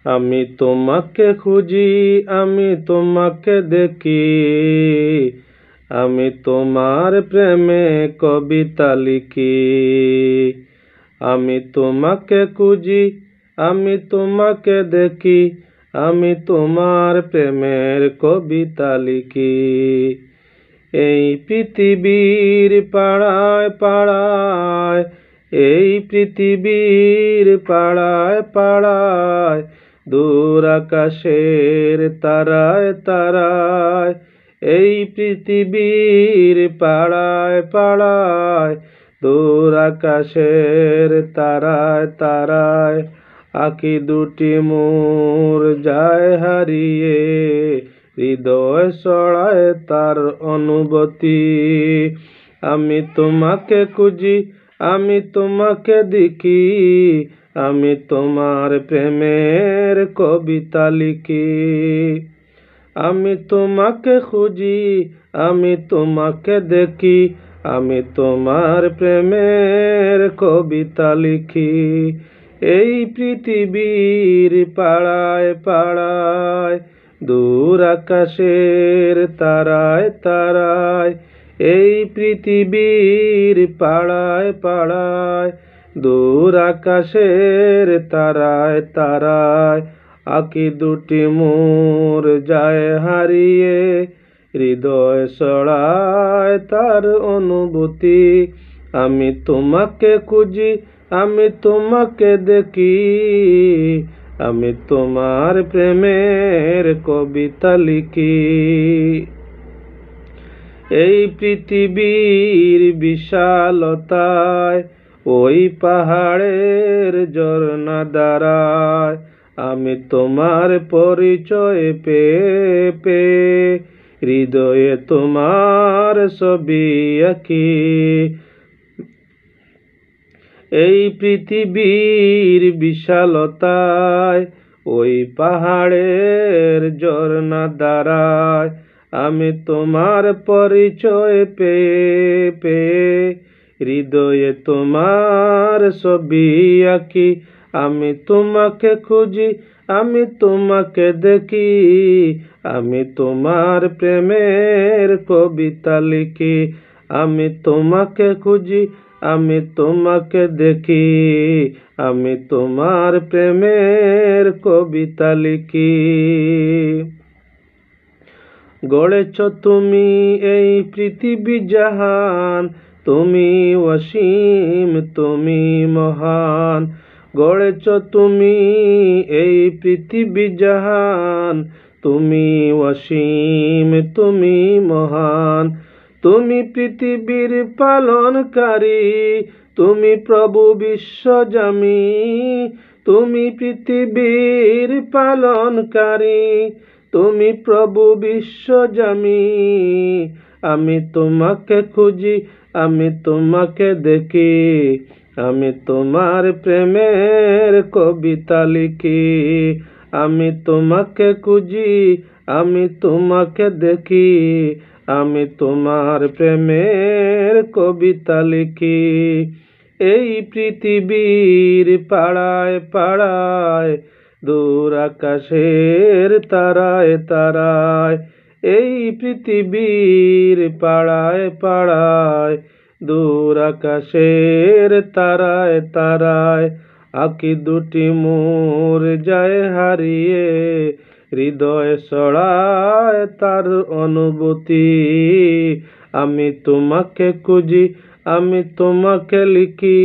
আমি তোমাকে খুঁজি, আমি তোমাকে দেখি, আমি তোমার প্রেমে কবিতা লিখি। আমি তোমাকে খুঁজি, আমি তোমাকে দেখি, আমি তোমার প্রেমের কবিতা লিখি। এই পৃথিবীর পাড়ায় পাড়ায়, এই পৃথিবীর পাড়ায় পাড়ায়, দূর আকাশের তারায় তারায়, এই পৃথিবীর পাড়ায় পাড়ায়, দূর আকাশের তারায় তারায়, আঁখি দুটি মোর যায় হারিয়ে, হৃদয় ছড়ায় তার অনুভূতি। আমি তোমাকে খুঁজি, আমি তোমাকে দেখি, আমি তোমার প্রেমের কবিতা লিখি। আমি তোমাকে খুঁজি, আমি তোমাকে দেখি, আমি তোমার প্রেমের কবিতা লিখি। এই পৃথিবীর পাড়ায় পাড়ায়, দূর আকাশের তারায় তারায়, এই পৃথিবীর পাড়ায় পাড়ায়, দূর আকাশের তারায় তারায়, আঁখি দুটি মোর যায় হারিয়ে, হৃদয় ছড়ায় তার অনুভূতি। আমি তোমাকে খুঁজি, আমি তোমাকে দেখি, আমি তোমার প্রেমের কবিতা লিখি। এই পৃথিবীর বিশালতায়, ওই পাহাড়ের ঝর্ণা দ্বারায়, আমি তোমার পরিচয় পেয়ে পেয়ে, হৃদয়ে তোমার ছবি আঁকি। এই পৃথিবীর বিশালতায়, ওই পাহাড়ের ঝর্ণা দ্বারায়, আমি তোমার পরিচয় পেয়ে পেয়ে, হৃদয়ে তোমার ছবি আঁকি। আমি তোমাকে খুঁজি, আমি তোমাকে দেখি, আমি তোমার প্রেমের কবিতা লিখি। আমি তোমাকে খুঁজি, আমি তোমাকে দেখি, আমি তোমার প্রেমের কবিতা লিখি। গড়েছ তুমি এই পৃথিবী জাহান, তুমি অসীম, তুমি মহান। গড়েছ তুমি এই পৃথিবী জাহান, তুমি অসীম, তুমি মহান। তুমি পৃথিবীর পালনকারী, তুমি প্রভু বিশ্বজামি, তুমি পৃথিবীর পালনকারী, তুমি প্রভু বিশ্বজামি। আমি তোমাকে খুঁজি, আমি তোমাকে দেখি, আমি তোমার প্রেমের কবিতা লিখি। আমি তোমাকে খুঁজি, আমি তোমাকে দেখি, আমি তোমার প্রেমের কবিতা লিখি। এই পৃথিবীর পাড়ায় পাড়ায়, দূর আকাশের তারায় তারায়, এই পৃথিবীর পাড়ায় পাড়ায়, দূর আকাশের তারায় তারায়, আঁখি দুটি মোর যায় হারিয়ে, হৃদয় ছড়ায় তার অনুভূতি। আমি তোমাকে খুঁজি, আমি তোমাকে লিখি,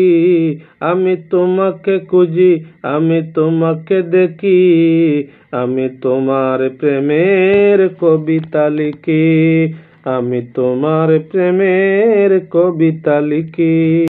আমি তোমাকে খুঁজি, আমি তোমাকে দেখি, আমি তোমার প্রেমের কবিতা লিখি। আমি তোমার প্রেমের কবিতা লিখি।